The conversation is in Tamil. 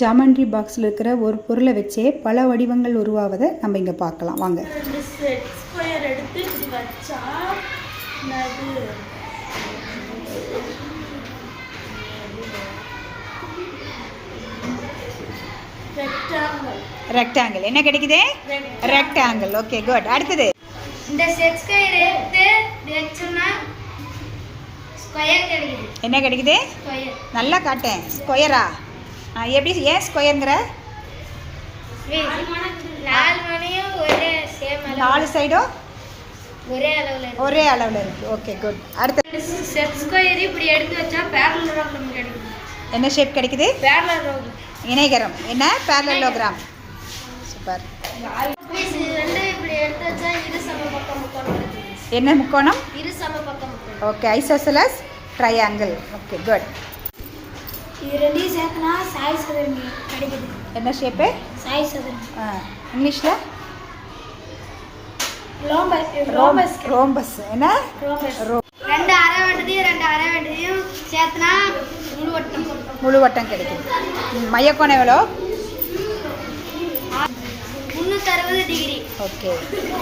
ஜாமெண்ட்ரி பாக்ஸில் இருக்கிற ஒரு பொருளை வச்சே பல வடிவங்கள் உருவாவதை நம்ம இங்கே பார்க்கலாம் வாங்க. ஸ்கொயர் எடுத்து இப்படி வச்சா ரெக்டாங்கிள் என்ன கிடைக்குது? ரெக்டாங்கிள். Okay good. அடுத்தது இந்த செட் ஸ்கொயர் எடுத்து வெச்சோம்னா ஸ்கொயர் கிடைக்குது. என்ன கிடைக்குது? ஸ்கொயர். நல்லா காட்டேன். ஸ்கொயரா? எப்படி ஏன் ஸ்கொயருங்கிற? நாலு மணியும் ஒரே சேம் நாலு சைடும் ஒரே அளவில் இருக்கு. Okay good. அடுத்து செட் ஸ்கொயர் இப்படி எடுத்து வச்சா பேரலலோகிராம் கிடைக்குது. என்ன ஷேப் கிடைக்குது? பேரலலோகிராம். இணைகரம். என்ன? பேரலலோகிராம். சூப்பர். ரெண்டு இப்படி எடுத்து வச்சா இரு சமபக்க முக்கோணம் கிடைக்குது. என்ன முக்கோணம்? இரு சமபக்க முக்கோணம். Okay isosceles triangle. Okay good. இது ரெண்டையும் சேர்த்தனா சாய் சதுரம் கிடைக்குது. என்ன ஷேப்பு? சாய் சதுரம். இங்கிலீஷில் ரோம்பஸ். ரோம்பஸ். என்ன? ரோம்பஸ். ரெண்டு அரை வட்டத்தையும் சேர்த்தனா முழு வட்டம் கிடைக்குது. மையக்கோணம் எவ்வளோ? 360 டிகிரி. ஓகே.